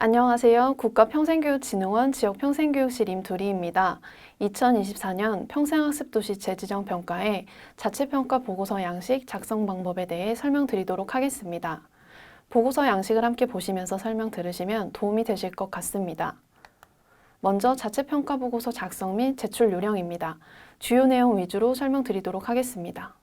안녕하세요. 국가평생교육진흥원 지역평생교육실 임두리입니다. 2024년 평생학습도시 재지정평가의 자체평가 보고서 양식 작성 방법에 대해 설명드리도록 하겠습니다. 보고서 양식을 함께 보시면서 설명 들으시면 도움이 되실 것 같습니다. 먼저 자체평가 보고서 작성 및 제출 요령입니다. 주요 내용 위주로 설명드리도록 하겠습니다.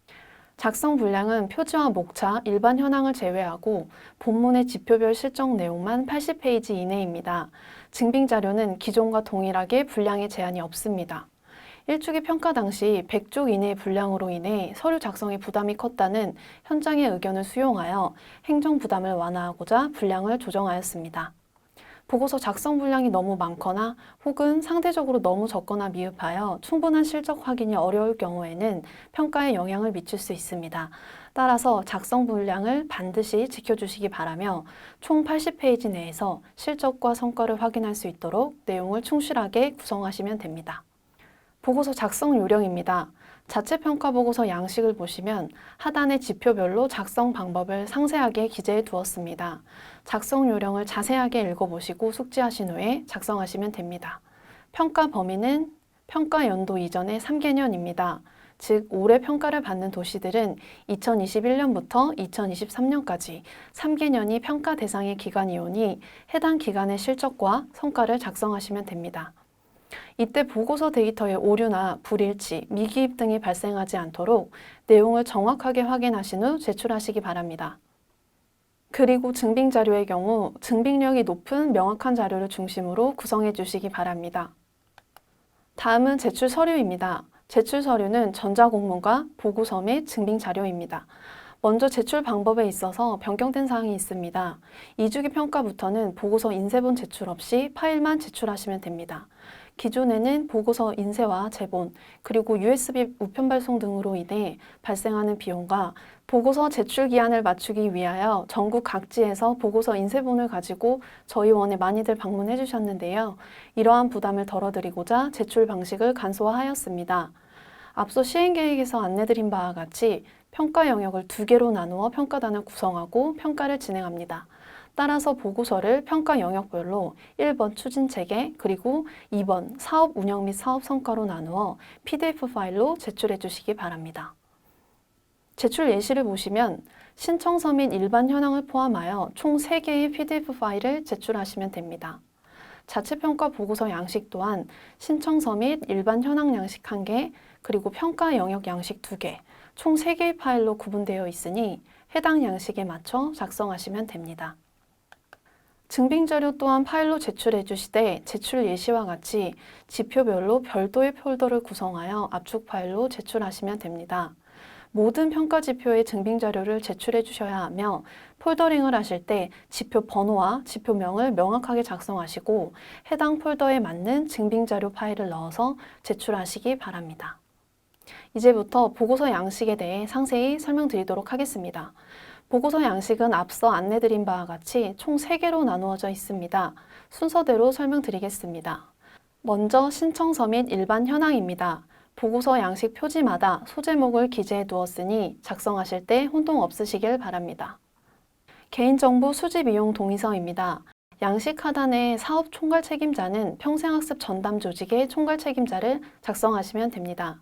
작성 분량은 표지와 목차, 일반 현황을 제외하고 본문의 지표별 실적 내용만 80페이지 이내입니다. 증빙 자료는 기존과 동일하게 분량에 제한이 없습니다. 1주기 평가 당시 100쪽 이내의 분량으로 인해 서류 작성에 부담이 컸다는 현장의 의견을 수용하여 행정 부담을 완화하고자 분량을 조정하였습니다. 보고서 작성 분량이 너무 많거나 혹은 상대적으로 너무 적거나 미흡하여 충분한 실적 확인이 어려울 경우에는 평가에 영향을 미칠 수 있습니다. 따라서 작성 분량을 반드시 지켜주시기 바라며 총 80페이지 내에서 실적과 성과를 확인할 수 있도록 내용을 충실하게 구성하시면 됩니다. 보고서 작성 요령입니다. 자체평가 보고서 양식을 보시면 하단의 지표별로 작성 방법을 상세하게 기재해 두었습니다. 작성 요령을 자세하게 읽어보시고 숙지하신 후에 작성하시면 됩니다. 평가 범위는 평가 연도 이전의 3개년입니다. 즉, 올해 평가를 받는 도시들은 2021년부터 2023년까지 3개년이 평가 대상의 기간이오니 해당 기간의 실적과 성과를 작성하시면 됩니다. 이때 보고서 데이터의 오류나 불일치, 미기입 등이 발생하지 않도록 내용을 정확하게 확인하신 후 제출하시기 바랍니다. 그리고 증빙 자료의 경우 증빙력이 높은 명확한 자료를 중심으로 구성해 주시기 바랍니다. 다음은 제출 서류입니다. 제출 서류는 전자공문과 보고서 및 증빙 자료입니다. 먼저 제출 방법에 있어서 변경된 사항이 있습니다. 2주기 평가부터는 보고서 인쇄본 제출 없이 파일만 제출하시면 됩니다. 기존에는 보고서 인쇄와 제본, 그리고 USB 우편 발송 등으로 인해 발생하는 비용과 보고서 제출 기한을 맞추기 위하여 전국 각지에서 보고서 인쇄본을 가지고 저희 원에 많이들 방문해 주셨는데요. 이러한 부담을 덜어드리고자 제출 방식을 간소화하였습니다. 앞서 시행계획에서 안내드린 바와 같이 평가 영역을 2개로 나누어 평가단을 구성하고 평가를 진행합니다. 따라서 보고서를 평가 영역별로 1번 추진체계, 그리고 2번 사업 운영 및 사업 성과로 나누어 PDF 파일로 제출해 주시기 바랍니다. 제출 예시를 보시면 신청서 및 일반 현황을 포함하여 총 3개의 PDF 파일을 제출하시면 됩니다. 자체평가 보고서 양식 또한 신청서 및 일반 현황 양식 1개, 그리고 평가 영역 양식 2개, 총 3개의 파일로 구분되어 있으니 해당 양식에 맞춰 작성하시면 됩니다. 증빙자료 또한 파일로 제출해 주시되 제출 예시와 같이 지표별로 별도의 폴더를 구성하여 압축 파일로 제출하시면 됩니다. 모든 평가 지표의 증빙자료를 제출해 주셔야 하며 폴더링을 하실 때 지표 번호와 지표명을 명확하게 작성하시고 해당 폴더에 맞는 증빙자료 파일을 넣어서 제출하시기 바랍니다. 이제부터 보고서 양식에 대해 상세히 설명드리도록 하겠습니다. 보고서 양식은 앞서 안내드린 바와 같이 총 3개로 나누어져 있습니다. 순서대로 설명드리겠습니다. 먼저 신청서 및 일반 현황입니다. 보고서 양식 표지마다 소제목을 기재해 두었으니 작성하실 때 혼동 없으시길 바랍니다. 개인정보 수집 이용 동의서입니다. 양식 하단에 사업 총괄 책임자는 평생학습 전담 조직의 총괄 책임자를 작성하시면 됩니다.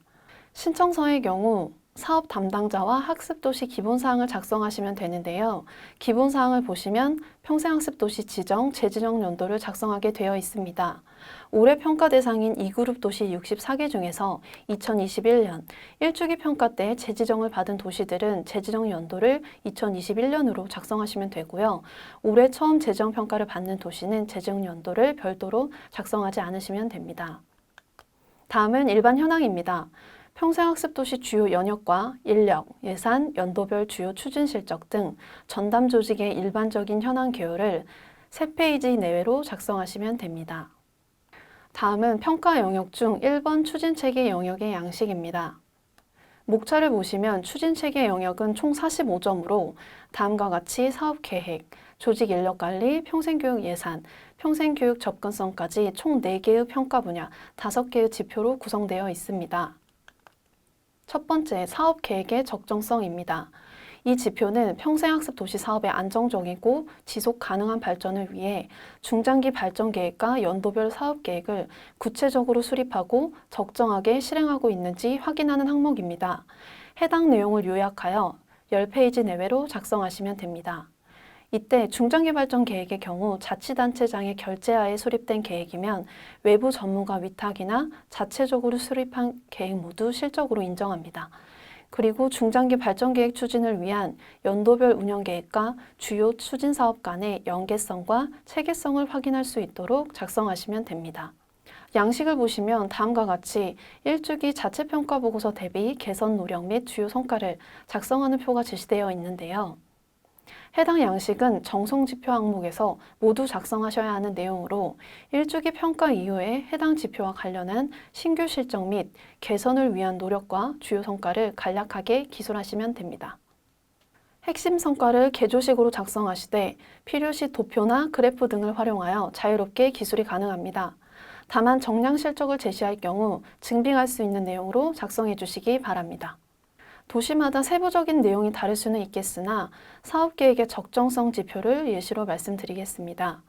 신청서의 경우 사업 담당자와 학습도시 기본사항을 작성하시면 되는데요. 기본사항을 보시면 평생학습도시 지정, 재지정 연도를 작성하게 되어 있습니다. 올해 평가 대상인 2그룹 도시 64개 중에서 2021년 1주기 평가 때 재지정을 받은 도시들은 재지정 연도를 2021년으로 작성하시면 되고요. 올해 처음 재정평가를 받는 도시는 재정 연도를 별도로 작성하지 않으시면 됩니다. 다음은 일반 현황입니다. 평생학습도시 주요 연역과 인력, 예산, 연도별 주요 추진 실적 등 전담 조직의 일반적인 현황 계열을 3페이지 내외로 작성하시면 됩니다. 다음은 평가 영역 중 1번 추진체계 영역의 양식입니다. 목차를 보시면 추진체계 영역은 총 45점으로 다음과 같이 사업계획, 조직 인력관리, 평생교육 예산, 평생교육 접근성까지 총 4개의 평가 분야, 5개의 지표로 구성되어 있습니다. 첫 번째, 사업 계획의 적정성입니다. 이 지표는 평생학습 도시 사업의 안정적이고 지속 가능한 발전을 위해 중장기 발전 계획과 연도별 사업 계획을 구체적으로 수립하고 적정하게 실행하고 있는지 확인하는 항목입니다. 해당 내용을 요약하여 10페이지 내외로 작성하시면 됩니다. 이때 중장기 발전 계획의 경우 자치단체장의 결재하에 수립된 계획이면 외부 전문가 위탁이나 자체적으로 수립한 계획 모두 실적으로 인정합니다. 그리고 중장기 발전 계획 추진을 위한 연도별 운영 계획과 주요 추진 사업 간의 연계성과 체계성을 확인할 수 있도록 작성하시면 됩니다. 양식을 보시면 다음과 같이 1주기 자체평가 보고서 대비 개선 노력 및 주요 성과를 작성하는 표가 제시되어 있는데요. 해당 양식은 정성지표 항목에서 모두 작성하셔야 하는 내용으로 1주기 평가 이후에 해당 지표와 관련한 신규 실적 및 개선을 위한 노력과 주요 성과를 간략하게 기술하시면 됩니다. 핵심 성과를 개조식으로 작성하시되 필요시 도표나 그래프 등을 활용하여 자유롭게 기술이 가능합니다. 다만 정량 실적을 제시할 경우 증빙할 수 있는 내용으로 작성해 주시기 바랍니다. 도시마다 세부적인 내용이 다를 수는 있겠으나 사업계획의 적정성 지표를 예시로 말씀드리겠습니다.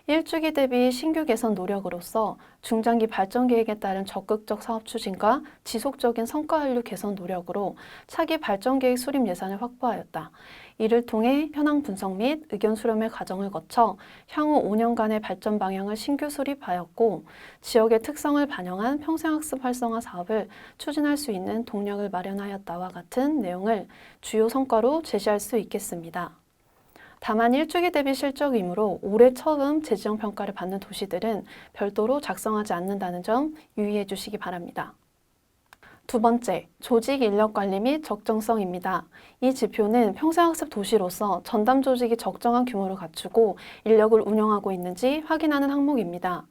1주기 대비 신규 개선 노력으로서 중장기 발전 계획에 따른 적극적 사업 추진과 지속적인 성과 한류 개선 노력으로 차기 발전 계획 수립 예산을 확보하였다. 이를 통해 현황 분석 및 의견 수렴의 과정을 거쳐 향후 5년간의 발전 방향을 신규 수립하였고 지역의 특성을 반영한 평생학습 활성화 사업을 추진할 수 있는 동력을 마련하였다와 같은 내용을 주요 성과로 제시할 수 있겠습니다. 다만 1주기 대비 실적이므로 올해 처음 재지정 평가를 받는 도시들은 별도로 작성하지 않는다는 점 유의해 주시기 바랍니다. 두 번째, 조직 인력 관리 및 적정성입니다. 이 지표는 평생학습 도시로서 전담 조직이 적정한 규모를 갖추고 인력을 운영하고 있는지 확인하는 항목입니다.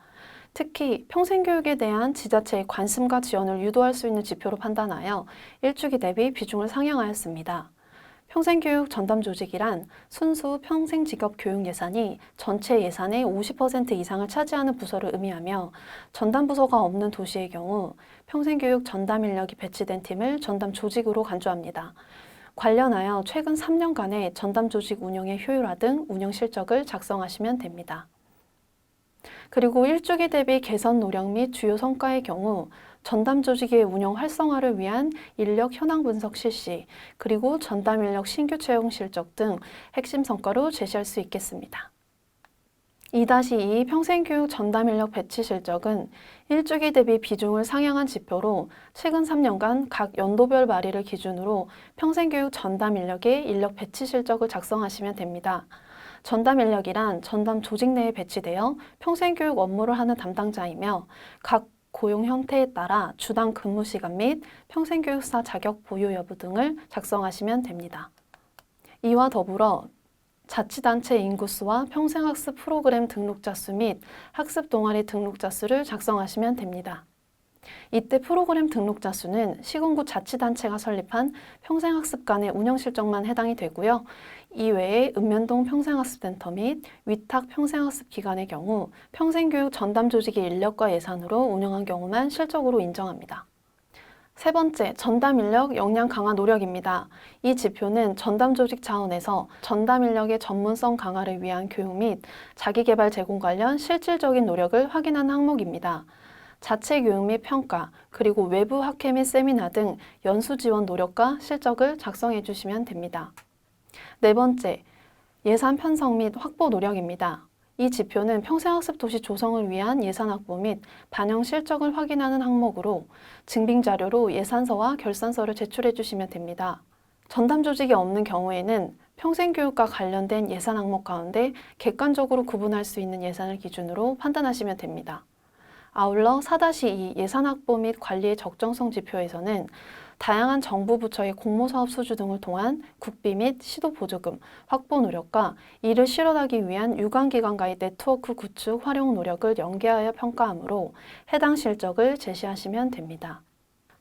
특히 평생교육에 대한 지자체의 관심과 지원을 유도할 수 있는 지표로 판단하여 1주기 대비 비중을 상향하였습니다. 평생교육 전담 조직이란 순수 평생직업 교육 예산이 전체 예산의 50% 이상을 차지하는 부서를 의미하며 전담 부서가 없는 도시의 경우 평생교육 전담 인력이 배치된 팀을 전담 조직으로 간주합니다. 관련하여 최근 3년간의 전담 조직 운영의 효율화 등 운영 실적을 작성하시면 됩니다. 그리고 1주기 대비 개선 노력 및 주요 성과의 경우 전담 조직의 운영 활성화를 위한 인력 현황 분석 실시, 그리고 전담 인력 신규 채용 실적 등 핵심 성과로 제시할 수 있겠습니다. 2-2 평생교육 전담 인력 배치 실적은 1주기 대비 비중을 상향한 지표로 최근 3년간 각 연도별 발의를 기준으로 평생교육 전담 인력의 인력 배치 실적을 작성하시면 됩니다. 전담 인력이란 전담 조직 내에 배치되어 평생교육 업무를 하는 담당자이며 각 고용 형태에 따라 주당 근무 시간 및 평생교육사 자격 보유 여부 등을 작성하시면 됩니다. 이와 더불어 자치단체 인구수와 평생학습 프로그램 등록자 수 및 학습 동아리 등록자 수를 작성하시면 됩니다. 이때 프로그램 등록자 수는 시군구 자치단체가 설립한 평생학습관의 운영 실적만 해당이 되고요. 이외에 읍면동 평생학습센터 및 위탁 평생학습 기관의 경우 평생교육 전담 조직의 인력과 예산으로 운영한 경우만 실적으로 인정합니다. 세 번째, 전담 인력 역량 강화 노력입니다. 이 지표는 전담 조직 차원에서 전담 인력의 전문성 강화를 위한 교육 및 자기개발 제공 관련 실질적인 노력을 확인하는 항목입니다. 자체 교육 및 평가, 그리고 외부 학회 및 세미나 등 연수 지원 노력과 실적을 작성해 주시면 됩니다. 네 번째, 예산 편성 및 확보 노력입니다. 이 지표는 평생학습 도시 조성을 위한 예산 확보 및 반영 실적을 확인하는 항목으로 증빙 자료로 예산서와 결산서를 제출해 주시면 됩니다. 전담 조직이 없는 경우에는 평생교육과 관련된 예산 항목 가운데 객관적으로 구분할 수 있는 예산을 기준으로 판단하시면 됩니다. 아울러 4-2 예산 확보 및 관리의 적정성 지표에서는 다양한 정부 부처의 공모사업 수주 등을 통한 국비 및 시도 보조금 확보 노력과 이를 실현하기 위한 유관기관과의 네트워크 구축 활용 노력을 연계하여 평가하므로 해당 실적을 제시하시면 됩니다.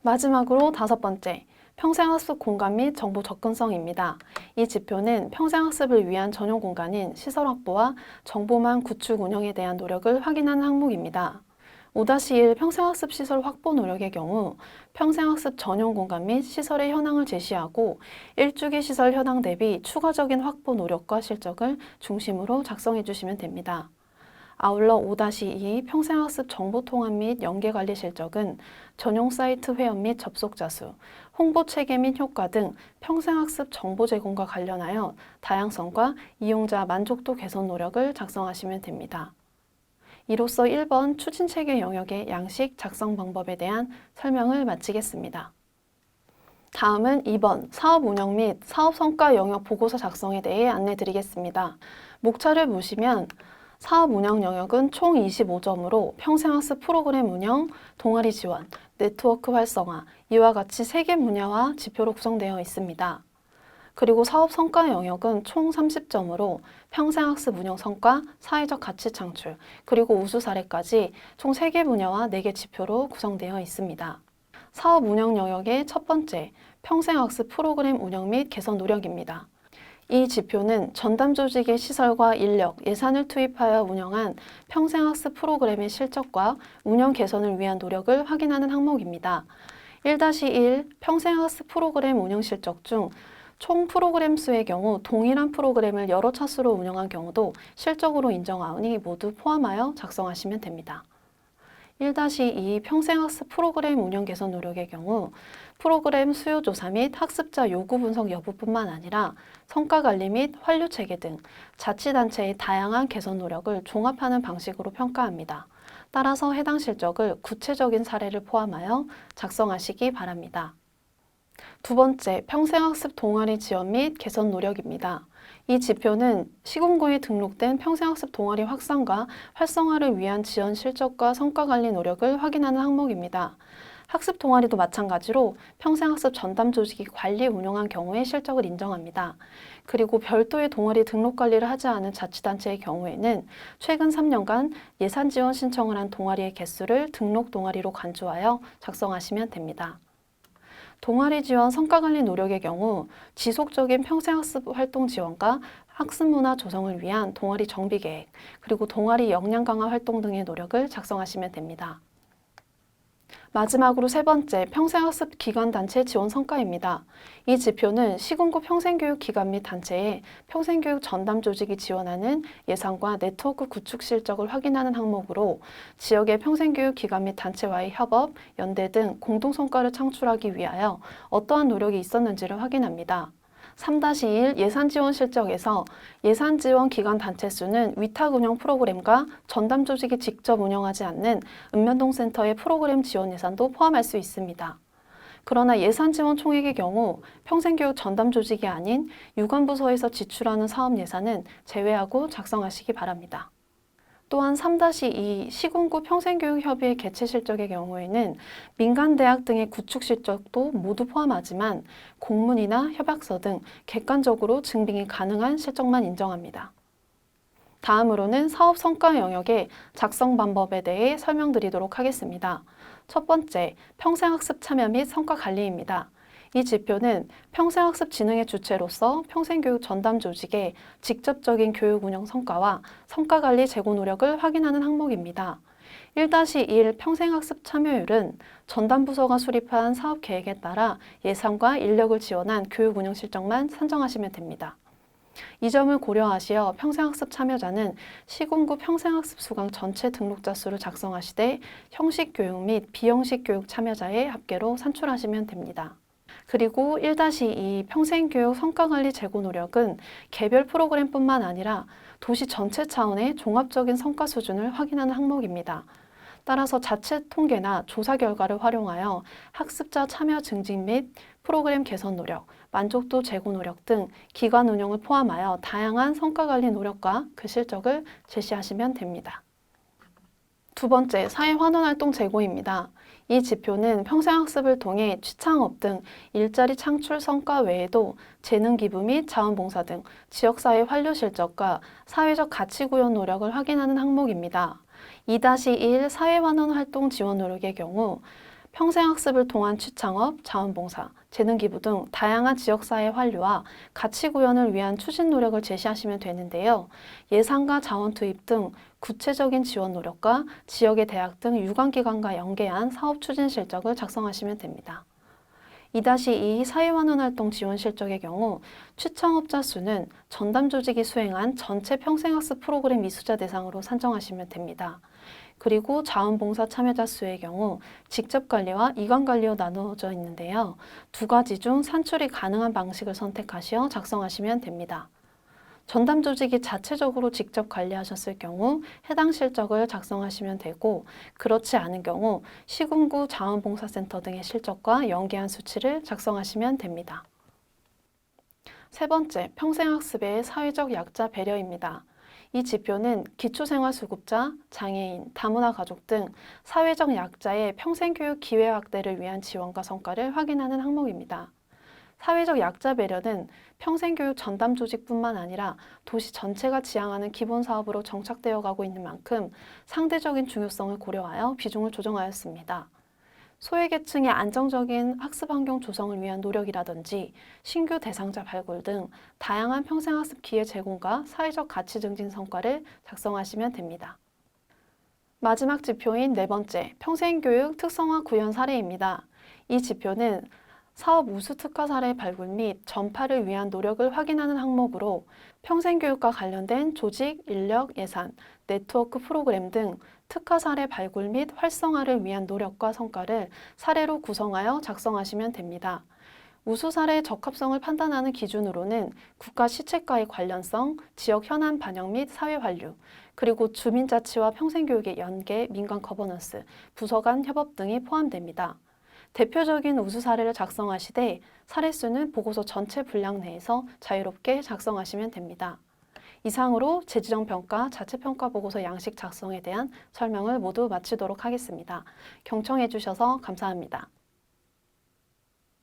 마지막으로 5번째, 평생학습 공간 및 정보 접근성입니다. 이 지표는 평생학습을 위한 전용 공간인 시설 확보와 정보망 구축 운영에 대한 노력을 확인하는 항목입니다. 5-1 평생학습 시설 확보 노력의 경우 평생학습 전용 공간 및 시설의 현황을 제시하고 일주기 시설 현황 대비 추가적인 확보 노력과 실적을 중심으로 작성해 주시면 됩니다. 아울러 5-2 평생학습 정보 통합 및 연계 관리 실적은 전용 사이트 회원 및 접속자 수, 홍보 체계 및 효과 등 평생학습 정보 제공과 관련하여 다양성과 이용자 만족도 개선 노력을 작성하시면 됩니다. 이로써 1번 추진 체계 영역의 양식 작성 방법에 대한 설명을 마치겠습니다. 다음은 2번 사업 운영 및 사업 성과 영역 보고서 작성에 대해 안내 드리겠습니다. 목차를 보시면 사업 운영 영역은 총 25점으로 평생학습 프로그램 운영, 동아리 지원, 네트워크 활성화, 이와 같이 3개 분야와 지표로 구성되어 있습니다. 그리고 사업 성과 영역은 총 30점으로 평생학습 운영 성과, 사회적 가치 창출, 그리고 우수 사례까지 총 3개 분야와 4개 지표로 구성되어 있습니다. 사업 운영 영역의 첫 번째, 평생학습 프로그램 운영 및 개선 노력입니다. 이 지표는 전담 조직의 시설과 인력, 예산을 투입하여 운영한 평생학습 프로그램의 실적과 운영 개선을 위한 노력을 확인하는 항목입니다. 1-1 평생학습 프로그램 운영 실적 중 총 프로그램 수의 경우 동일한 프로그램을 여러 차수로 운영한 경우도 실적으로 인정하오니 모두 포함하여 작성하시면 됩니다. 1-2 평생학습 프로그램 운영 개선 노력의 경우 프로그램 수요 조사 및 학습자 요구 분석 여부뿐만 아니라 성과 관리 및 환류 체계 등 자치단체의 다양한 개선 노력을 종합하는 방식으로 평가합니다. 따라서 해당 실적을 구체적인 사례를 포함하여 작성하시기 바랍니다. 두 번째, 평생학습 동아리 지원 및 개선 노력입니다. 이 지표는 시군구에 등록된 평생학습 동아리 확산과 활성화를 위한 지원 실적과 성과 관리 노력을 확인하는 항목입니다. 학습 동아리도 마찬가지로 평생학습 전담 조직이 관리 운영한 경우에 실적을 인정합니다. 그리고 별도의 동아리 등록 관리를 하지 않은 자치단체의 경우에는 최근 3년간 예산 지원 신청을 한 동아리의 개수를 등록 동아리로 간주하여 작성하시면 됩니다. 동아리 지원 성과관리 노력의 경우 지속적인 평생학습 활동 지원과 학습 문화 조성을 위한 동아리 정비 계획, 그리고 동아리 역량 강화 활동 등의 노력을 작성하시면 됩니다. 마지막으로 세 번째, 평생학습 기관단체 지원 성과입니다. 이 지표는 시군구 평생교육 기관 및 단체에 평생교육 전담 조직이 지원하는 예산과 네트워크 구축 실적을 확인하는 항목으로 지역의 평생교육 기관 및 단체와의 협업, 연대 등 공동 성과를 창출하기 위하여 어떠한 노력이 있었는지를 확인합니다. 3-1 예산 지원 실적에서 예산 지원 기관 단체 수는 위탁 운영 프로그램과 전담 조직이 직접 운영하지 않는 읍면동 센터의 프로그램 지원 예산도 포함할 수 있습니다. 그러나 예산 지원 총액의 경우 평생교육 전담 조직이 아닌 유관부서에서 지출하는 사업 예산은 제외하고 작성하시기 바랍니다. 또한 3-2 시군구 평생교육협의회 개최 실적의 경우에는 민간대학 등의 구축 실적도 모두 포함하지만 공문이나 협약서 등 객관적으로 증빙이 가능한 실적만 인정합니다. 다음으로는 사업 성과 영역의 작성 방법에 대해 설명드리도록 하겠습니다. 첫 번째, 평생학습 참여 및 성과 관리입니다. 이 지표는 평생학습 진흥의 주체로서 평생교육 전담 조직의 직접적인 교육 운영 성과와 성과관리 제고 노력을 확인하는 항목입니다. 1-1 평생학습 참여율은 전담 부서가 수립한 사업 계획에 따라 예산과 인력을 지원한 교육 운영 실적만 산정하시면 됩니다. 이 점을 고려하시어 평생학습 참여자는 시군구 평생학습 수강 전체 등록자 수를 작성하시되 형식 교육 및 비형식 교육 참여자의 합계로 산출하시면 됩니다. 그리고 1-2 평생교육 성과관리 제고 노력은 개별 프로그램뿐만 아니라 도시 전체 차원의 종합적인 성과 수준을 확인하는 항목입니다. 따라서 자체 통계나 조사 결과를 활용하여 학습자 참여 증진 및 프로그램 개선 노력, 만족도 제고 노력 등 기관 운영을 포함하여 다양한 성과관리 노력과 그 실적을 제시하시면 됩니다. 두 번째, 사회환원활동 제고입니다. 이 지표는 평생학습을 통해 취창업 등 일자리 창출 성과 외에도 재능 기부 및 자원봉사 등 지역사회 환류 실적과 사회적 가치 구현 노력을 확인하는 항목입니다. 2-1 사회환원활동 지원 노력의 경우 평생학습을 통한 취창업, 자원봉사, 재능기부 등 다양한 지역사회 환류와 가치 구현을 위한 추진 노력을 제시하시면 되는데요. 예산과 자원 투입 등 구체적인 지원 노력과 지역의 대학 등 유관기관과 연계한 사업 추진 실적을 작성하시면 됩니다. 2-2 사회환원활동 지원 실적의 경우 취창업자 수는 전담 조직이 수행한 전체 평생학습 프로그램 이수자 대상으로 산정하시면 됩니다. 그리고 자원봉사 참여자 수의 경우 직접 관리와 이관 관리로 나누어져 있는데요. 두 가지 중 산출이 가능한 방식을 선택하시어 작성하시면 됩니다. 전담 조직이 자체적으로 직접 관리하셨을 경우 해당 실적을 작성하시면 되고, 그렇지 않은 경우 시군구 자원봉사센터 등의 실적과 연계한 수치를 작성하시면 됩니다. 세 번째, 평생학습의 사회적 약자 배려입니다. 이 지표는 기초생활수급자, 장애인, 다문화 가족 등 사회적 약자의 평생교육 기회 확대를 위한 지원과 성과를 확인하는 항목입니다. 사회적 약자 배려는 평생교육 전담 조직뿐만 아니라 도시 전체가 지향하는 기본 사업으로 정착되어 가고 있는 만큼 상대적인 중요성을 고려하여 비중을 조정하였습니다. 소외계층의 안정적인 학습 환경 조성을 위한 노력이라든지 신규 대상자 발굴 등 다양한 평생학습 기회 제공과 사회적 가치 증진 성과를 작성하시면 됩니다. 마지막 지표인 네 번째, 평생교육 특성화 구현 사례입니다. 이 지표는 사업 우수 특화 사례 발굴 및 전파를 위한 노력을 확인하는 항목으로 평생교육과 관련된 조직, 인력, 예산, 네트워크 프로그램 등 특화 사례 발굴 및 활성화를 위한 노력과 성과를 사례로 구성하여 작성하시면 됩니다. 우수 사례의 적합성을 판단하는 기준으로는 국가 시책과의 관련성, 지역 현안 반영 및 사회 환류, 그리고 주민자치와 평생교육의 연계, 민간 거버넌스, 부서 간 협업 등이 포함됩니다. 대표적인 우수 사례를 작성하시되 사례수는 보고서 전체 분량 내에서 자유롭게 작성하시면 됩니다. 이상으로 재지정평가, 자체평가 보고서 양식 작성에 대한 설명을 모두 마치도록 하겠습니다. 경청해 주셔서 감사합니다.